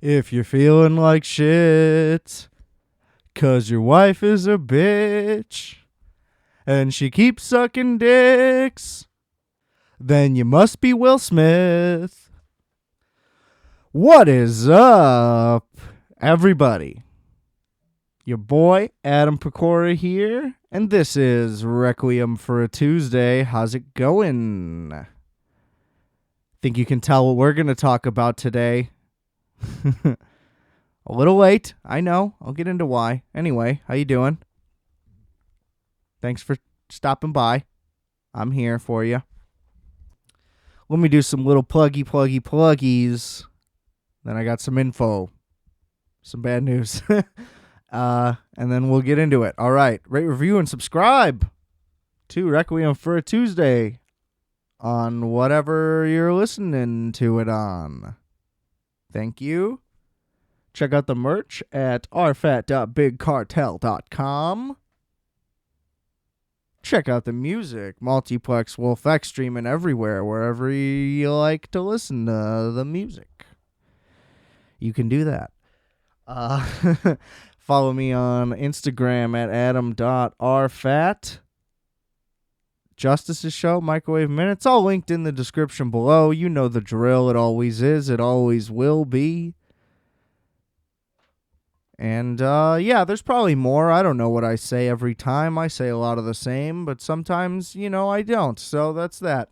If you're feeling like shit, 'cause your wife is a bitch, and she keeps sucking dicks, then you must be Will Smith. What is up, everybody? Your boy, Adam Pecora here, and this is Requiem for a Tuesday. How's it going? Think you can tell what we're going to talk about today? A little late, I know. I'll get into why. Anyway, how you doing? Thanks for stopping by. I'm here for you. Let me do some little pluggies. Then I got some info. Some bad news. And then we'll get into it. All right. Rate, review, and subscribe to Requiem for a Tuesday on whatever you're listening to it on. Thank you. Check out the merch at rfat.bigcartel.com. Check out the music. Multiplex Wolf X streaming everywhere, wherever you like to listen to the music. You can do that. Follow me on Instagram at adam.rfat. Justice's Show, Microwave Minutes, all linked in the description below. You know the drill. It always is. It always will be. And, there's probably more. I don't know what I say every time. I say a lot of the same, but sometimes, I don't. So that's that.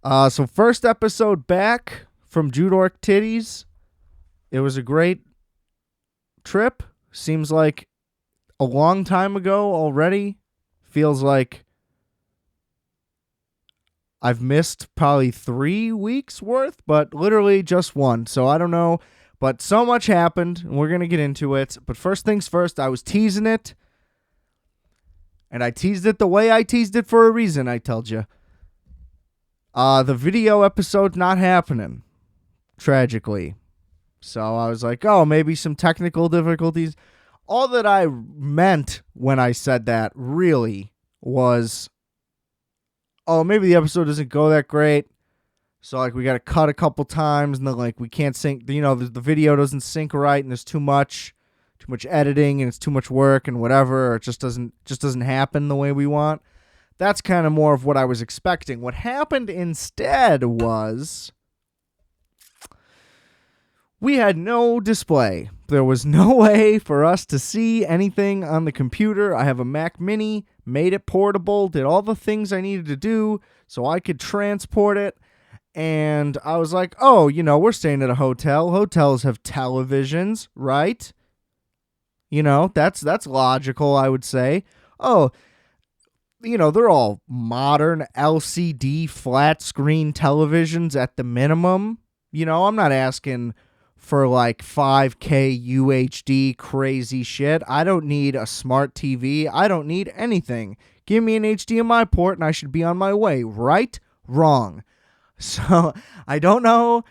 So first episode back from Judork Titties. It was a great trip. Seems like a long time ago already. Feels like I've missed probably 3 weeks worth, but literally just one. So I don't know. But so much happened, and we're going to get into it. But first things first, I was teasing it. And I teased it the way I teased it for a reason, I told you. The video episode's not happening, tragically. So I was like, oh, maybe some technical difficulties. All that I meant when I said that really was, oh, maybe the episode doesn't go that great. So, we got to cut a couple times, and then, we can't sync, the video doesn't sync right, and there's too much editing, and it's too much work, and whatever, or it just doesn't happen the way we want. That's kind of more of what I was expecting. What happened instead was we had no display. There was no way for us to see anything on the computer. I have a Mac Mini, made it portable, did all the things I needed to do so I could transport it. And I was like, oh, we're staying at a hotel. Hotels have televisions, right? That's logical, I would say. Oh, they're all modern LCD flat screen televisions at the minimum. I'm not asking for 5K UHD crazy shit. I don't need a smart TV. I don't need anything. Give me an HDMI port and I should be on my way. Right? Wrong. So I don't know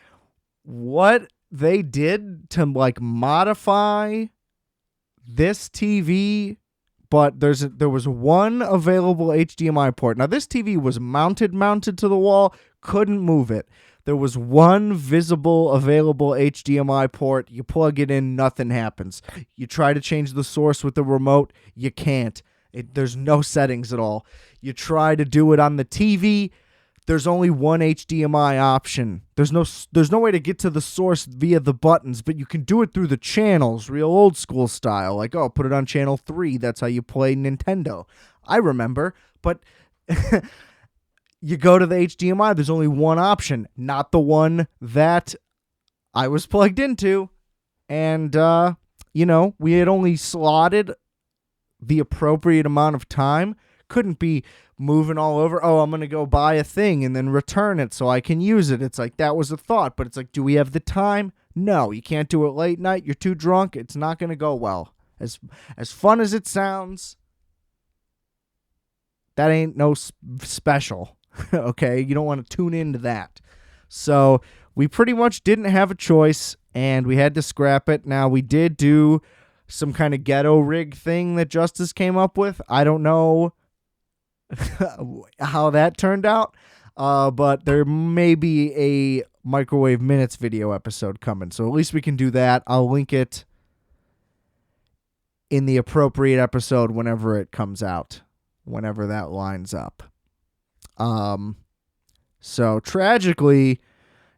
what they did to modify this TV, but there was one available HDMI port. Now this TV was mounted to the wall, couldn't move it. There was one visible, available HDMI port. You plug it in, nothing happens. You try to change the source with the remote, you can't. There's no settings at all. You try to do it on the TV, there's only one HDMI option. There's no way to get to the source via the buttons, but you can do it through the channels, real old school style. Put it on channel 3. That's how you play Nintendo. I remember, but you go to the HDMI, there's only one option, not the one that I was plugged into. And, we had only slotted the appropriate amount of time. Couldn't be moving all over. Oh, I'm going to go buy a thing and then return it so I can use it. It's that was a thought, but it's do we have the time? No, you can't do it late night. You're too drunk. It's not going to go well. As fun as it sounds, that ain't no special. Okay, you don't want to tune into that. So we pretty much didn't have a choice, and we had to scrap it. Now, we did do some kind of ghetto rig thing that Justice came up with. I don't know how that turned out, but there may be a Microwave Minutes video episode coming. So at least we can do that. I'll link it in the appropriate episode whenever it comes out, whenever that lines up. So tragically,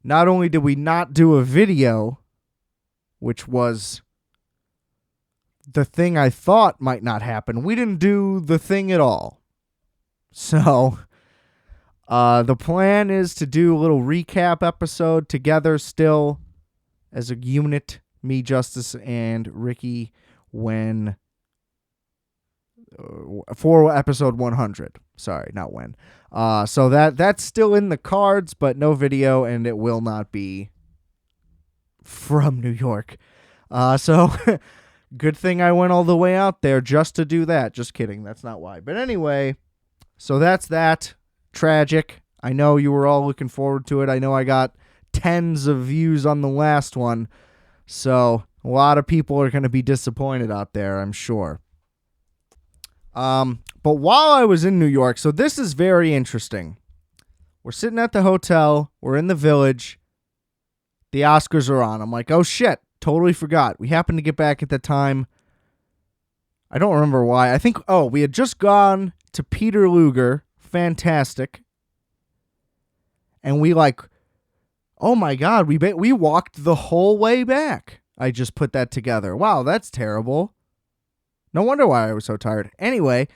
not only did we not do a video, which was the thing I thought might not happen, we didn't do the thing at all. So the plan is to do a little recap episode together still as a unit, me, Justice, and Ricky, when for episode 100. Sorry, not when. So that's still in the cards, but no video, and it will not be from New York. So good thing I went all the way out there just to do that. Just kidding. That's not why. But anyway, so that's that. Tragic. I know you were all looking forward to it. I know I got tens of views on the last one. So a lot of people are going to be disappointed out there, I'm sure. But while I was in New York, so this is very interesting. We're sitting at the hotel. We're in the Village. The Oscars are on. I'm like, oh shit, totally forgot. We happened to get back at the time. I don't remember why. I think, we had just gone to Peter Luger. Fantastic. And we oh my God, we walked the whole way back. I just put that together. Wow, that's terrible. No wonder why I was so tired. Anyway,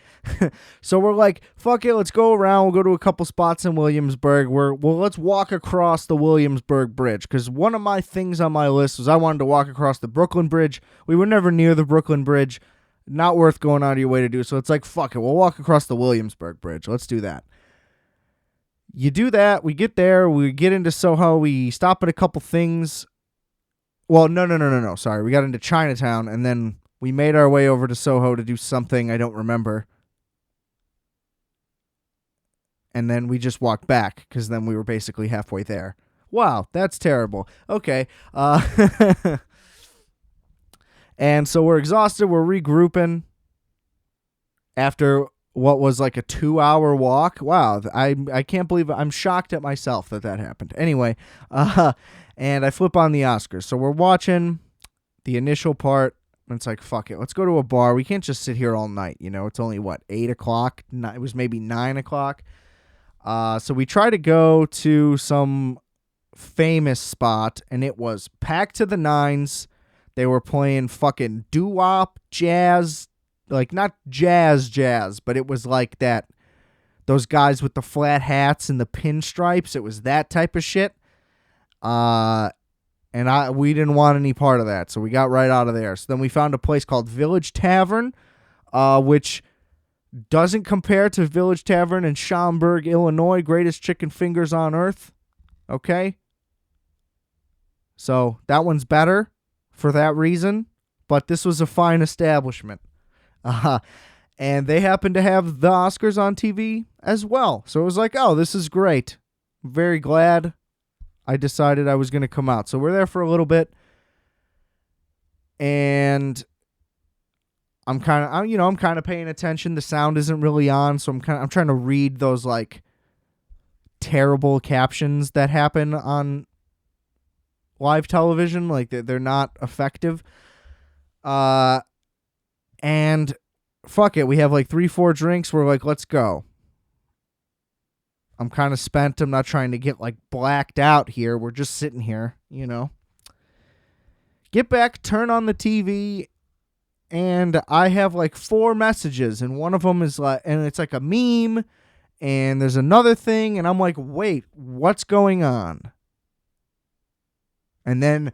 so we're like, fuck it, let's go around. We'll go to a couple spots in Williamsburg. Let's walk across the Williamsburg Bridge. Because one of my things on my list was I wanted to walk across the Brooklyn Bridge. We were never near the Brooklyn Bridge. Not worth going out of your way to do. So it's like, fuck it, we'll walk across the Williamsburg Bridge. Let's do that. You do that. We get there. We get into Soho. We stop at a couple things. Well, no. Sorry. We got into Chinatown, and then we made our way over to Soho to do something I don't remember. And then we just walked back, because then we were basically halfway there. Wow, that's terrible. Okay. And so we're exhausted. We're regrouping after what was like a 2-hour walk. Wow, I can't believe it. I'm shocked at myself that happened. Anyway, and I flip on the Oscars. So we're watching the initial part. And it's like, fuck it, let's go to a bar. We can't just sit here all night. It's only, 8 o'clock? It was maybe 9 o'clock. So we try to go to some famous spot, and it was packed to the nines. They were playing fucking doo-wop, jazz, not jazz, but it was like that. Those guys with the flat hats and the pinstripes, it was that type of shit. And we didn't want any part of that, so we got right out of there. So then we found a place called Village Tavern, which doesn't compare to Village Tavern in Schaumburg, Illinois, greatest chicken fingers on earth. Okay? So that one's better for that reason, but this was a fine establishment. And they happened to have the Oscars on TV as well. So it was like, oh, this is great. I'm very glad I decided I was going to come out. So we're there for a little bit, and I'm kind of paying attention. The sound isn't really on, so I'm trying to read those terrible captions that happen on live television. They're not effective. And fuck it, we have 3-4 drinks. We're like, let's go. I'm kind of spent. I'm not trying to get blacked out here. We're just sitting here, Get back, turn on the TV, and I have 4 messages, and one of them is and it's a meme, and there's another thing, and I'm like, wait, what's going on? And then,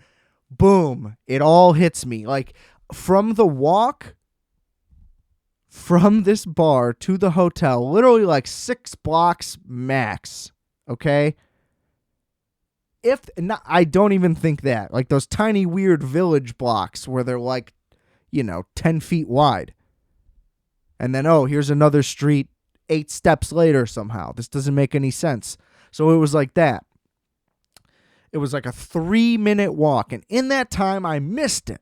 boom, it all hits me. From the walk from this bar to the hotel, literally 6 blocks max, okay? I don't even think that. Those tiny weird village blocks where they're 10 feet wide. And then, here's another street 8 steps later somehow. This doesn't make any sense. So it was like that. It was a 3-minute walk, and in that time, I missed it.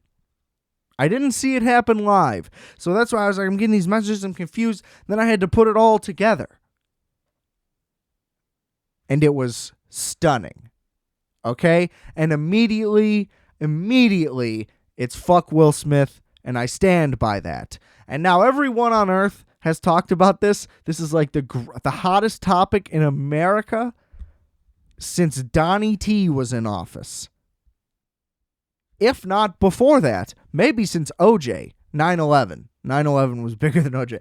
I didn't see it happen live. So that's why I was I'm getting these messages, I'm confused. Then I had to put it all together. And it was stunning. Okay? And immediately, it's fuck Will Smith, and I stand by that. And now everyone on earth has talked about this. This is like the hottest topic in America since Donnie T was in office. If not before that, maybe since OJ, 9/11. 9/11 was bigger than OJ.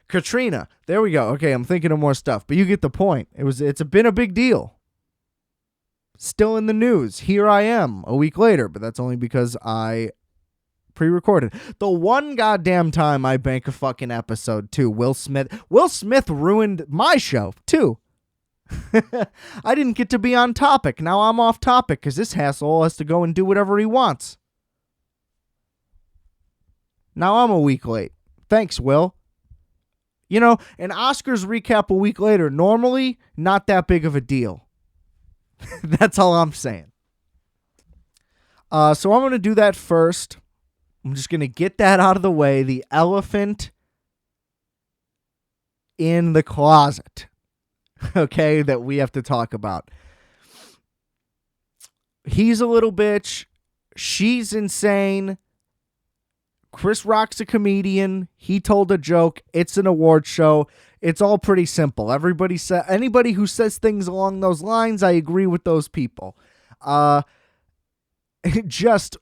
Katrina. There we go. Okay, I'm thinking of more stuff, but you get the point. It's been a big deal. Still in the news. Here I am a week later, but that's only because I pre-recorded. The one goddamn time I bank a fucking episode too, Will Smith ruined my show too. I didn't get to be on topic. Now I'm off topic because this asshole has to go and do whatever he wants. Now I'm a week late. Thanks, Will. You know, an Oscars recap a week later, normally not that big of a deal. That's all I'm saying. So I'm going to do that first. I'm just going to get that out of the way. The elephant in the closet. Okay, that we have to talk about. He's a little bitch. She's insane. Chris Rock's a comedian. He told a joke. It's an award show. It's all pretty simple. Anybody who says things along those lines, I agree with those people. Just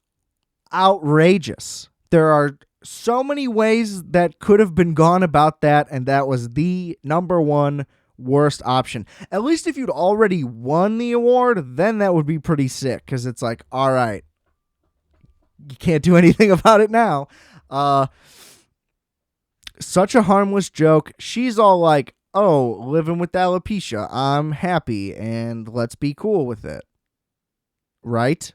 outrageous. There are so many ways that could have been gone about that, and that was the number one worst option. At least if you'd already won the award, then that would be pretty sick, because it's like, all right, you can't do anything about it now. Such a harmless joke. She's all like, oh, living with alopecia, I'm happy, and let's be cool with it. Right?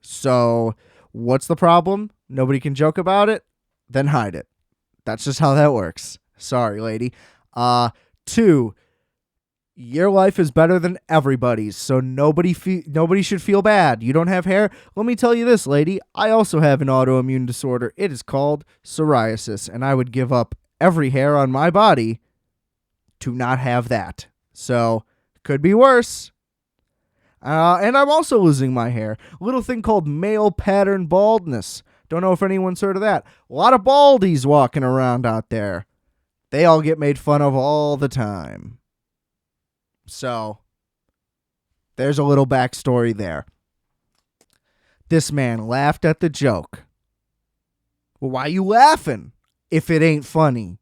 So, what's the problem? Nobody can joke about it? Then hide it. That's just how that works. Sorry, lady. 2, your life is better than everybody's, so nobody should feel bad. You don't have hair? Let me tell you this, lady. I also have an autoimmune disorder. It is called psoriasis, and I would give up every hair on my body to not have that. So, could be worse. And I'm also losing my hair. A little thing called male pattern baldness. Don't know if anyone's heard of that. A lot of baldies walking around out there. They all get made fun of all the time. So, there's a little backstory there. This man laughed at the joke. Well, why you laughing if it ain't funny?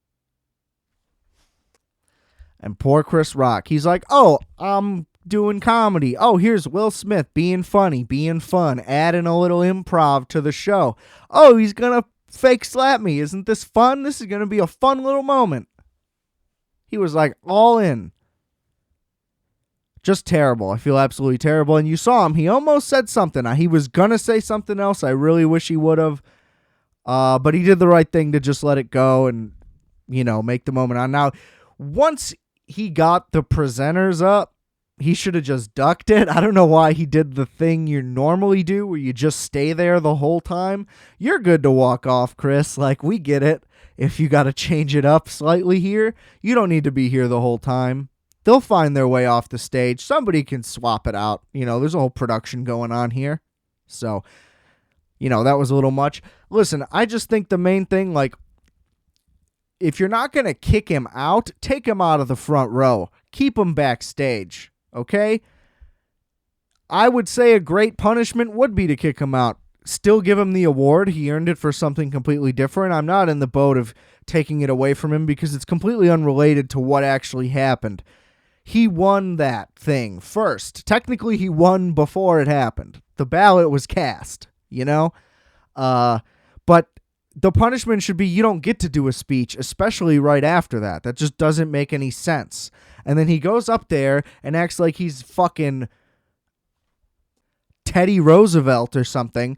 And poor Chris Rock, he's like, oh, I'm doing comedy. Oh, here's Will Smith being funny, being fun, adding a little improv to the show. Oh, he's going to fake slap me. Isn't this fun? This is going to be a fun little moment. He was like all in. Just terrible. I feel absolutely terrible. And you saw him. He almost said something. He was going to say something else. I really wish he would have. But he did the right thing to just let it go and, make the moment on. Now, once he got the presenters up, he should have just ducked it. I don't know why he did the thing you normally do where you just stay there the whole time. You're good to walk off, Chris. Like, we get it. If you got to change it up slightly here, you don't need to be here the whole time. They'll find their way off the stage. Somebody can swap it out. There's a whole production going on here. So, that was a little much. Listen, I just think the main thing, like, if you're not going to kick him out, take him out of the front row. Keep him backstage, okay? I would say a great punishment would be to kick him out. Still give him the award. He earned it for something completely different. I'm not in the boat of taking it away from him because it's completely unrelated to what actually happened. He won that thing first. Technically, he won before it happened. The ballot was cast, But the punishment should be you don't get to do a speech, especially right after that. That just doesn't make any sense. And then he goes up there and acts like he's fucking Teddy Roosevelt or something.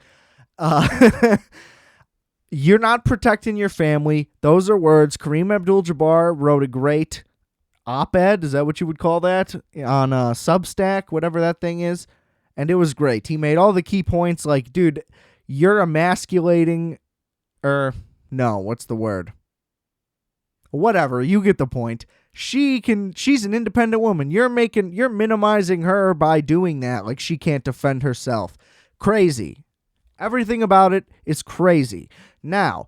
You're not protecting your family. Those are words. Kareem Abdul-Jabbar wrote a great op-ed, is that what you would call that? On Substack, whatever that thing is. And it was great. He made all the key points like, dude, you're emasculating, no, what's the word? Whatever, you get the point. She's an independent woman. You're minimizing her by doing that. Like she can't defend herself. Crazy. Everything about it is crazy. Now,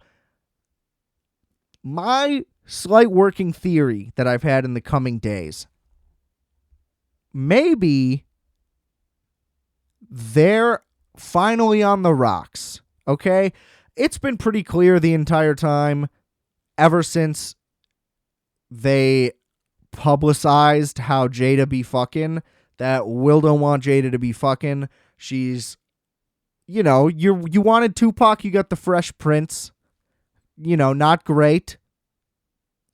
my slight working theory that I've had in the coming days, maybe they're finally on the rocks, okay? It's been pretty clear the entire time, ever since they publicized how Jada be fucking, that Will don't want Jada to be fucking. She's, you wanted Tupac, you got the Fresh Prince. Not great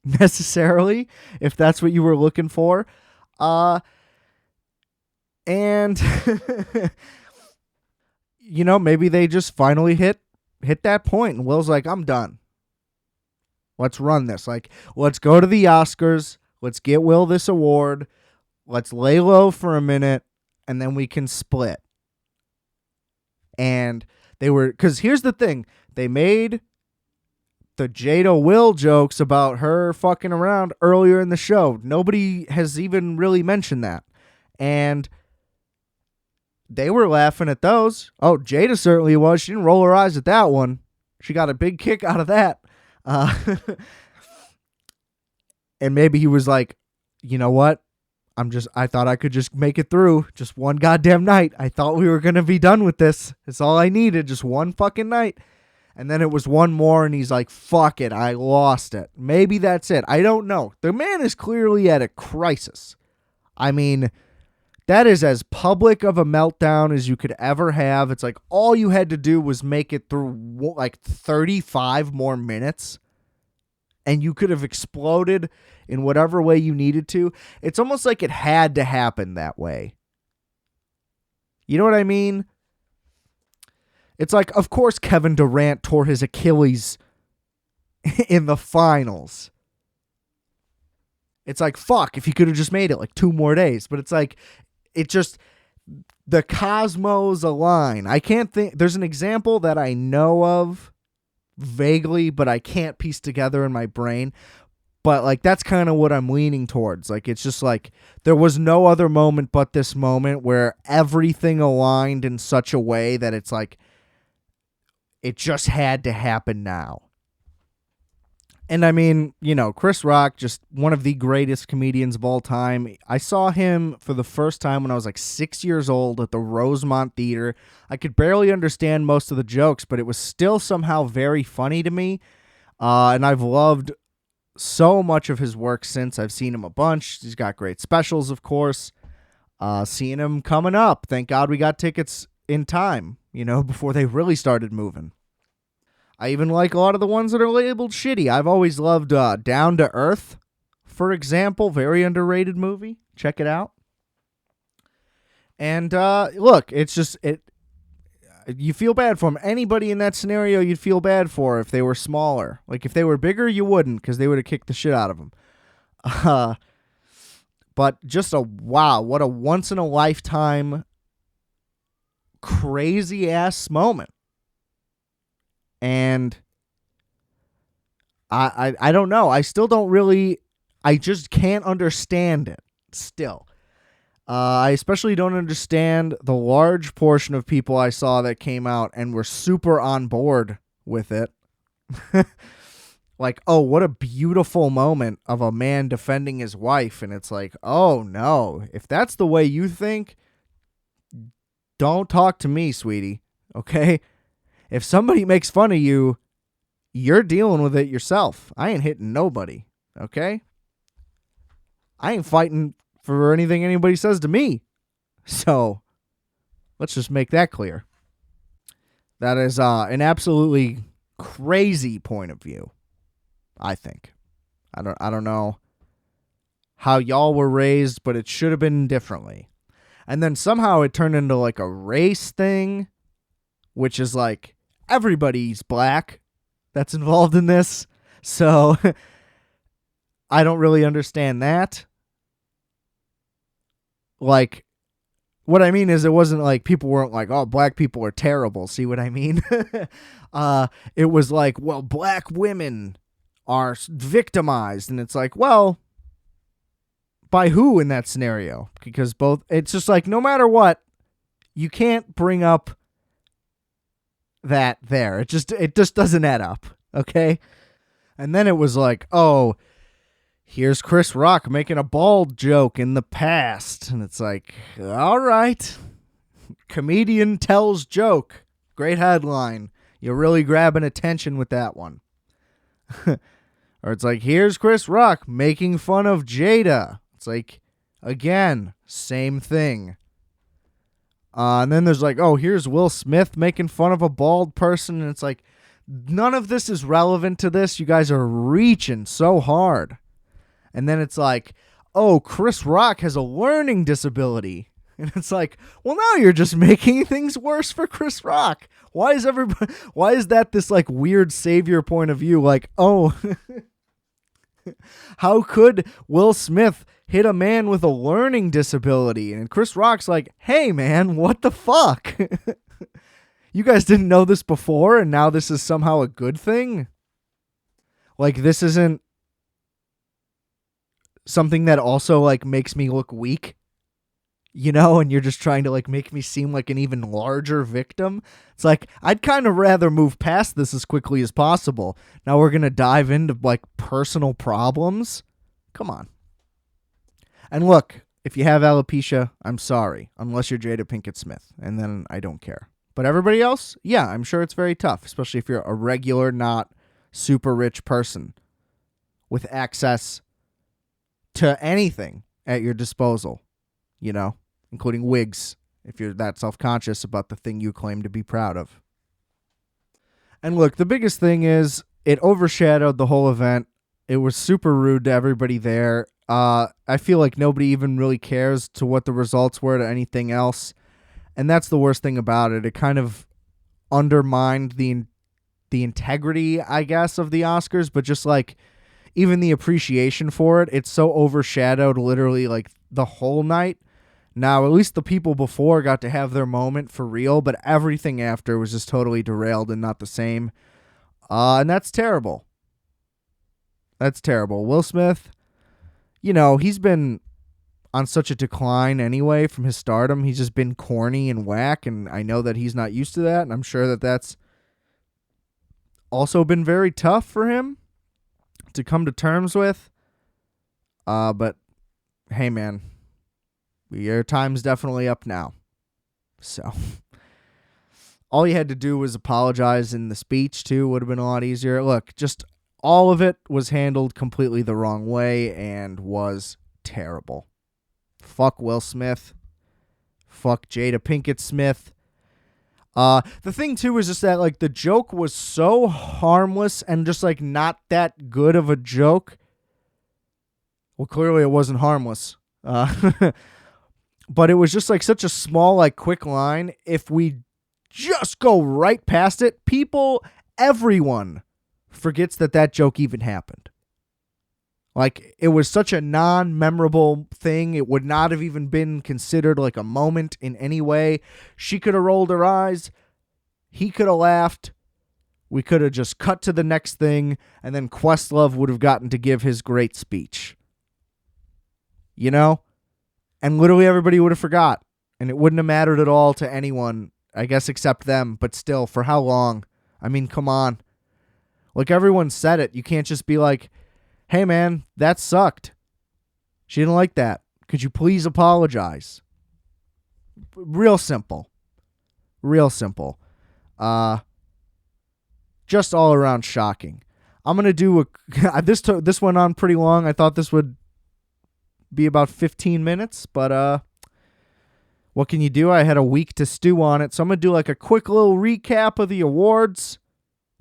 necessarily, if that's what you were looking for. And maybe they just finally hit that point, and Will's like, I'm done. Let's run this. Like, let's go to the Oscars. Let's get Will this award. Let's lay low for a minute, and then we can split. And because here's the thing, they made the Jada Will jokes about her fucking around earlier in the show. Nobody has even really mentioned that. And they were laughing at those. Oh, Jada certainly was. She didn't roll her eyes at that one. She got a big kick out of that. And maybe he was like, you know what? I thought I could just make it through just one goddamn night. I thought we were going to be done with this. It's all I needed, just one fucking night. And then it was one more, and he's like, fuck it, I lost it. Maybe that's it. I don't know. The man is clearly at a crisis. I mean, that is as public of a meltdown as you could ever have. It's like all you had to do was make it through like 35 more minutes, and you could have exploded in whatever way you needed to. It's almost like it had to happen that way. You know what I mean? It's like, of course, Kevin Durant tore his Achilles in the finals. It's like, fuck, if he could have just made it like 2 more days. But it's like, the cosmos align. I can't think, there's an example that I know of vaguely, but I can't piece together in my brain. But like, that's kind of what I'm leaning towards. Like, it's just like, there was no other moment but this moment where everything aligned in such a way that it's like, it just had to happen now. And I mean, Chris Rock, just one of the greatest comedians of all time. I saw him for the first time when I was like 6 years old at the Rosemont Theater. I could barely understand most of the jokes, but it was still somehow very funny to me. And I've loved so much of his work since. I've seen him a bunch. He's got great specials, of course. Seeing him coming up. Thank God we got tickets in time, before they really started moving. I even like a lot of the ones that are labeled shitty. I've always loved Down to Earth, for example. Very underrated movie. Check it out. And look, it's just, you feel bad for them. Anybody in that scenario you'd feel bad for if they were smaller. Like, if they were bigger, you wouldn't, because they would have kicked the shit out of them. But just what a once-in-a-lifetime crazy-ass moment. And I don't know. I still don't really, I just can't understand it still. I especially don't understand the large portion of people I saw that came out and were super on board with it. Like, oh, what a beautiful moment of a man defending his wife. And it's like, oh no, if that's the way you think, don't talk to me, sweetie. Okay? If somebody makes fun of you, you're dealing with it yourself. I ain't hitting nobody, okay? I ain't fighting for anything anybody says to me. So, let's just make that clear. That is an absolutely crazy point of view, I think. I don't know how y'all were raised, but it should have been differently. And then somehow it turned into like a race thing, which is like, everybody's black that's involved in this. So I don't really understand that. Like, what I mean is, it wasn't like people weren't like, oh, black people are terrible. See what I mean? It was like, well, black women are victimized. And it's like, well, by who in that scenario? Because it's just like, no matter what, you can't bring up that there. It just doesn't add up, okay? And then it was like, oh, here's Chris Rock making a bald joke in the past. And it's like, all right. Comedian tells joke. Great headline. You're really grabbing attention with that one. Or it's like, here's Chris Rock making fun of Jada. It's like, again, same thing. And then there's like, oh, here's Will Smith making fun of a bald person. And it's like, none of this is relevant to this. You guys are reaching so hard. And then it's like, oh, Chris Rock has a learning disability. And it's like, well, now you're just making things worse for Chris Rock. Why is that this like weird savior point of view? Like, oh, how could Will Smith hit a man with a learning disability? And Chris Rock's like, hey, man, what the fuck? You guys didn't know this before, and now this is somehow a good thing? Like, this isn't something that also, like, makes me look weak, you know, and you're just trying to, like, make me seem like an even larger victim. It's like, I'd kind of rather move past this as quickly as possible. Now we're going to dive into, like, personal problems? Come on. And look, if you have alopecia, I'm sorry, unless you're Jada Pinkett Smith, and then I don't care. But everybody else, yeah, I'm sure it's very tough, especially if you're a regular, not super rich person with access to anything at your disposal, you know, including wigs, if you're that self-conscious about the thing you claim to be proud of. And look, the biggest thing is it overshadowed the whole event. It was super rude to everybody there. I feel like nobody even really cares to what the results were to anything else. And that's the worst thing about it. It kind of undermined the integrity, I guess, of the Oscars, but just like even the appreciation for it, it's so overshadowed literally like the whole night. Now, at least the people before got to have their moment for real, but everything after was just totally derailed and not the same. And that's terrible. That's terrible. Will Smith, you know, he's been on such a decline anyway from his stardom. He's just been corny and whack, and I know that he's not used to that, and I'm sure that that's also been very tough for him to come to terms with. But hey, man, your time's definitely up now. So all you had to do was apologize in the speech, too. Would have been a lot easier. Look, just all of it was handled completely the wrong way and was terrible. Fuck Will Smith. Fuck Jada Pinkett Smith. The thing, too, is just that, like, the joke was so harmless and just, like, not that good of a joke. Well, clearly it wasn't harmless. But it was just, like, such a small, like, quick line. If we just go right past it, everyone forgets that joke even happened. Like, it was such a non-memorable thing. It would not have even been considered like a moment in any way. She could have rolled her eyes. He could have laughed. We could have just cut to the next thing, and then Questlove would have gotten to give his great speech. You know? And literally everybody would have forgot. And it wouldn't have mattered at all to anyone, I guess, except them. But still, for how long? I mean, come on. Like, everyone said it. You can't just be like, hey, man, that sucked. She didn't like that. Could you please apologize? Real simple. Real simple. Just all around shocking. I'm going to do this went on pretty long. I thought this would be about 15 minutes, but what can you do? I had a week to stew on it, so I'm going to do like a quick little recap of the awards.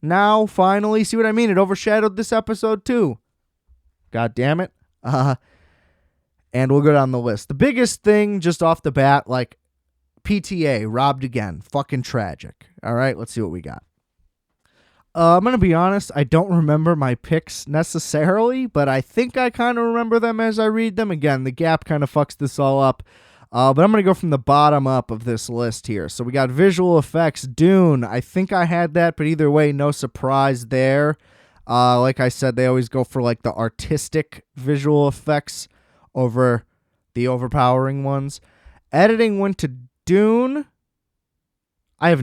Now, finally, see what I mean? It overshadowed this episode too. God damn it. And we'll go down the list. The biggest thing just off the bat, like PTA robbed again. Fucking tragic. All right, let's see what we got. I'm going to be honest, I don't remember my picks necessarily, but I think I kind of remember them as I read them. Again, the gap kind of fucks this all up. But I'm going to go from the bottom up of this list here. So we got visual effects, Dune. I think I had that, but either way, no surprise there. Like I said, they always go for like the artistic visual effects over the overpowering ones. Editing went to Dune. I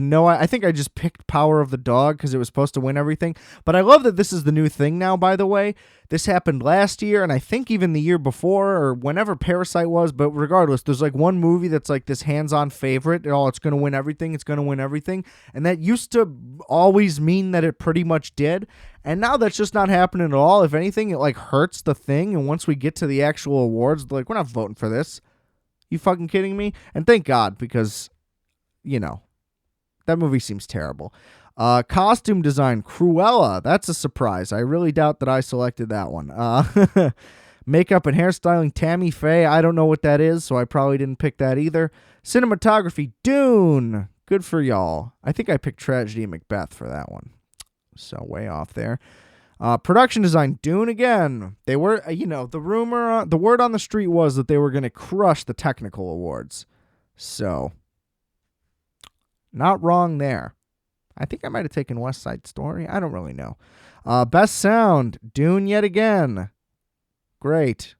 think I just picked Power of the Dog because it was supposed to win everything. But I love that this is the new thing now, by the way. This happened last year, and I think even the year before, or whenever Parasite was. But regardless, there's like one movie that's like this hands-on favorite. It's going to win everything. It's going to win everything. And that used to always mean that it pretty much did. And now that's just not happening at all. If anything, it like hurts the thing. And once we get to the actual awards, they're like, we're not voting for this. You fucking kidding me? And thank God, because, that movie seems terrible. Costume design, Cruella. That's a surprise. I really doubt that I selected that one. Makeup and hairstyling, Tammy Faye. I don't know what that is, so I probably didn't pick that either. Cinematography, Dune. Good for y'all. I think I picked Tragedy of Macbeth for that one. So way off there. Production design, Dune again. They were, the word on the street was that they were going to crush the technical awards. So, not wrong there. I think I might have taken West Side Story. I don't really know. Best sound, Dune yet again. Great.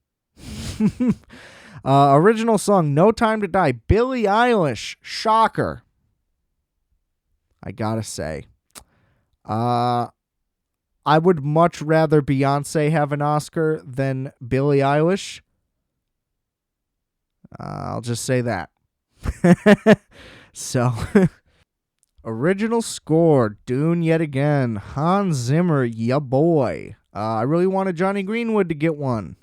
Original song, No Time to Die, Billie Eilish. Shocker. I gotta say. I would much rather Beyonce have an Oscar than Billie Eilish. I'll just say that. So, original score, Dune yet again. Hans Zimmer, ya boy. I really wanted Johnny Greenwood to get one.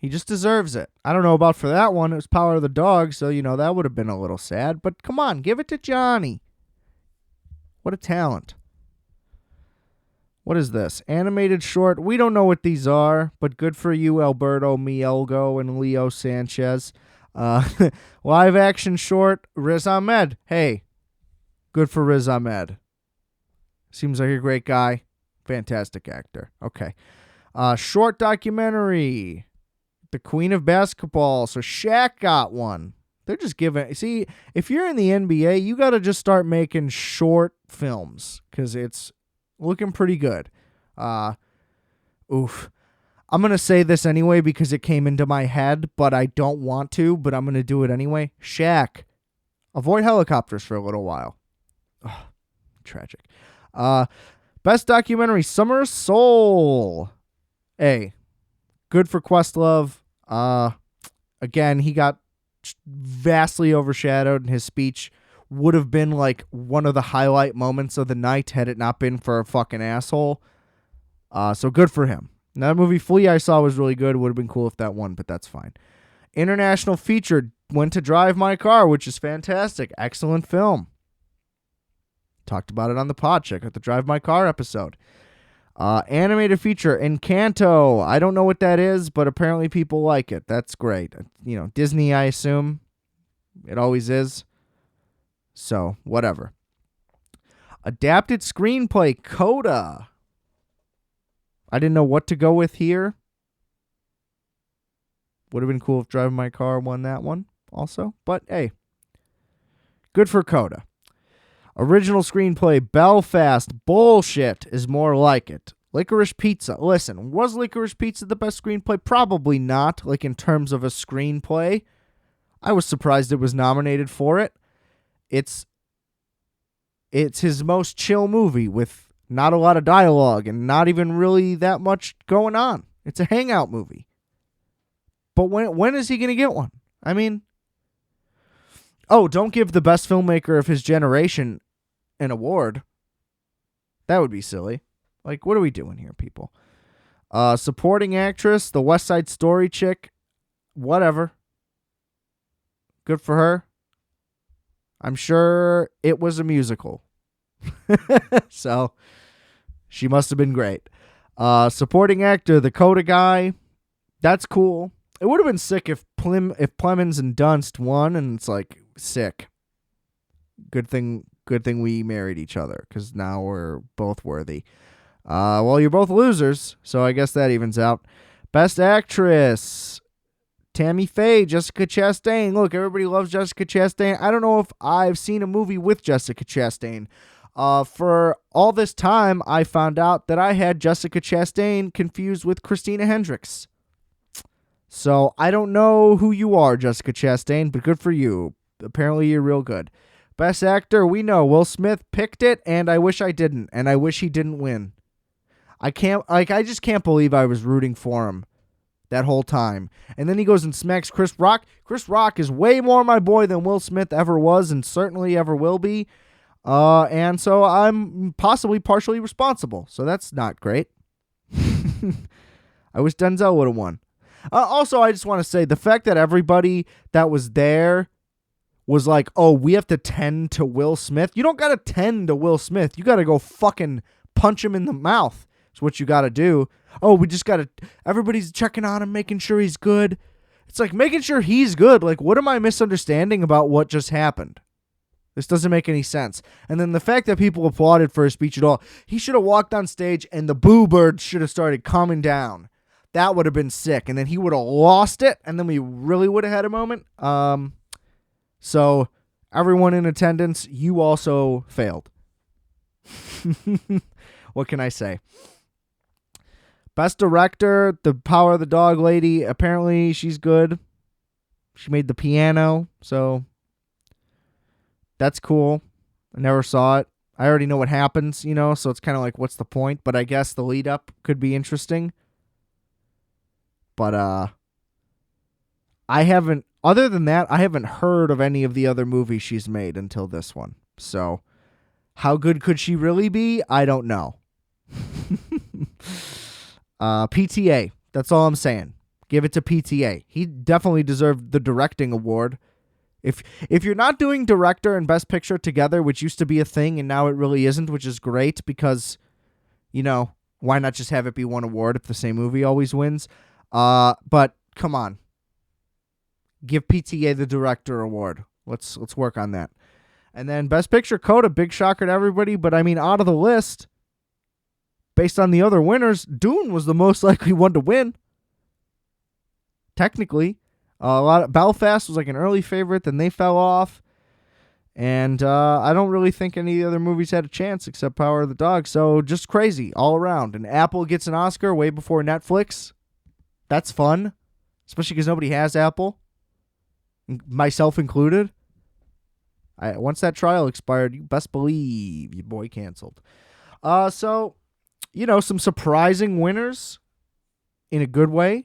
He just deserves it. I don't know about for that one. It was Power of the Dog, so, that would have been a little sad. But come on, give it to Johnny. What a talent. What is this? Animated short. We don't know what these are, but good for you, Alberto Mielgo and Leo Sanchez. Live action short, Riz Ahmed. Hey, good for Riz Ahmed. Seems like a great guy. Fantastic actor. Okay. Short documentary, The Queen of Basketball. So Shaq got one. They're just giving. See, if you're in the NBA, you got to just start making short films because it's looking pretty good. Oof. I'm going to say this anyway because it came into my head, but I don't want to, but I'm going to do it anyway. Shaq, avoid helicopters for a little while. Oh, tragic. Best documentary, Summer of Soul. Hey, good for Questlove. Again, he got vastly overshadowed, and his speech would have been like one of the highlight moments of the night had it not been for a fucking asshole. So good for him. Now, that movie Flea I saw was really good. Would have been cool if that won, but that's fine. International feature went to Drive My Car, which is fantastic. Excellent film. Talked about it on the pod. Check out the Drive My Car episode. Animated feature, Encanto. I don't know what that is, but apparently people like it. That's great. Disney, I assume. It always is. So, whatever. Adapted screenplay, Coda. I didn't know what to go with here. Would have been cool if Drive My Car won that one also. But, hey. Good for Coda. Original screenplay, Belfast. Bullshit is more like it. Licorice Pizza. Listen, was Licorice Pizza the best screenplay? Probably not, like in terms of a screenplay. I was surprised it was nominated for it. It's his most chill movie with not a lot of dialogue and not even really that much going on. It's a hangout movie. But when is he going to get one? I mean, don't give the best filmmaker of his generation an award. That would be silly. Like, what are we doing here, people? Supporting actress, the West Side Story chick. Whatever. Good for her. I'm sure it was a musical. So, she must have been great. Supporting actor, the Coda guy. That's cool. It would have been sick if Plemons and Dunst won, and it's like, sick. Good thing we married each other, because now we're both worthy. Well, you're both losers, so I guess that evens out. Best actress, Tammy Faye, Jessica Chastain. Look, everybody loves Jessica Chastain. I don't know if I've seen a movie with Jessica Chastain. For all this time, I found out that I had Jessica Chastain confused with Christina Hendricks. So I don't know who you are, Jessica Chastain, but good for you. Apparently you're real good. Best actor, we know Will Smith picked it, and I wish I didn't, and I wish he didn't win. I just can't believe I was rooting for him that whole time. And then he goes and smacks Chris Rock. Chris Rock is way more my boy than Will Smith ever was and certainly ever will be. And so I'm possibly partially responsible. So that's not great. I wish Denzel would have won. Also, I just want to say the fact that everybody that was there was like, oh, we have to tend to Will Smith. You don't got to tend to Will Smith. You got to go fucking punch him in the mouth. That's what you got to do. Oh, we just got to, everybody's checking on him, making sure he's good. It's like making sure he's good. Like, what am I misunderstanding about what just happened? This doesn't make any sense. And then the fact that people applauded for his speech at all, he should have walked on stage and the boo birds should have started calming down. That would have been sick. And then he would have lost it. And then we really would have had a moment. So everyone in attendance, you also failed. What can I say? Best director, The Power of the Dog lady. Apparently she's good. She made the piano. So that's cool. I never saw it. I already know what happens, you know, so it's kind of like, what's the point? But I guess the lead up could be interesting. But I haven't, other than that, I haven't heard of any of the other movies she's made until this one. So how good could she really be? I don't know. PTA. That's all I'm saying. Give it to PTA. He definitely deserved the directing award. If you're not doing director and best picture together, which used to be a thing and now it really isn't, which is great because, you know, why not just have it be one award if the same movie always wins? But come on. Give PTA the director award. Let's work on that. And then best picture, Coda, big shocker to everybody, but I mean, out of the list, based on the other winners, Dune was the most likely one to win. Technically. Belfast was like an early favorite, then they fell off. And I don't really think any of the other movies had a chance except Power of the Dog. So just crazy all around. And Apple gets an Oscar way before Netflix. That's fun. Especially because nobody has Apple. Myself included. Once that trial expired, you best believe your boy canceled. So, you know, some surprising winners in a good way.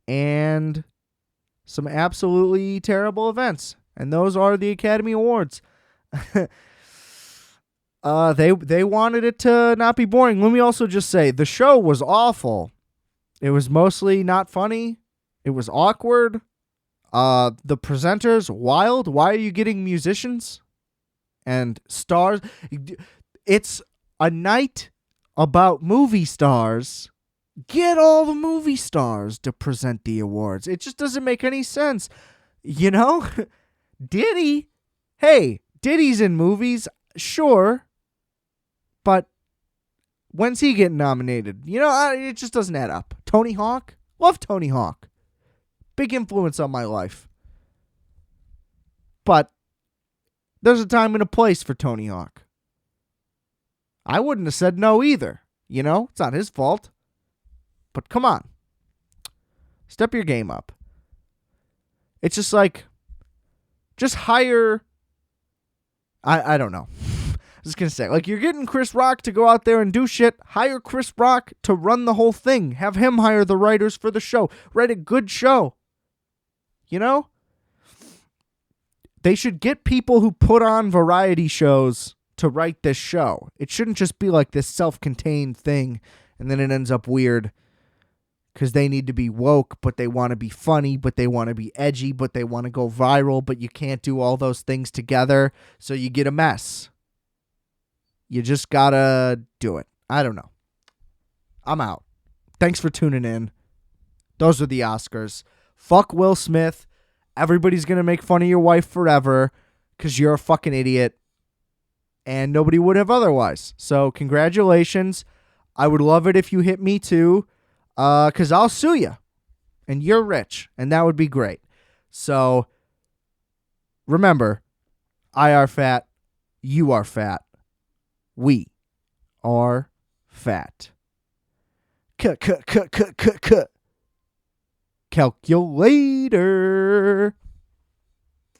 And some absolutely terrible events. And those are the Academy Awards. They wanted it to not be boring. Let me also just say, the show was awful. It was mostly not funny. It was awkward. The presenters, wild. Why are you getting musicians and stars? It's a night about movie stars. Get all the movie stars to present the awards. It just doesn't make any sense. You know? Diddy. Hey, Diddy's in movies. Sure. But when's he getting nominated? You know, it just doesn't add up. Tony Hawk? Love Tony Hawk. Big influence on my life. But there's a time and a place for Tony Hawk. I wouldn't have said no either. You know? It's not his fault. But come on. Step your game up. It's just like, just hire, I don't know. I was going to say, like, you're getting Chris Rock to go out there and do shit. Hire Chris Rock to run the whole thing. Have him hire the writers for the show. Write a good show. You know? They should get people who put on variety shows to write this show. It shouldn't just be like this self-contained thing and then it ends up weird. Because they need to be woke, but they want to be funny, but they want to be edgy, but they want to go viral, but you can't do all those things together, so you get a mess. You just gotta do it. I don't know. I'm out. Thanks for tuning in. Those are the Oscars. Fuck Will Smith. Everybody's gonna make fun of your wife forever because you're a fucking idiot. And nobody would have otherwise. So congratulations. I would love it if you hit me too. Because I'll sue you, and you're rich, and that would be great. So, remember, I are fat, you are fat. We are fat. Cut. Calculator.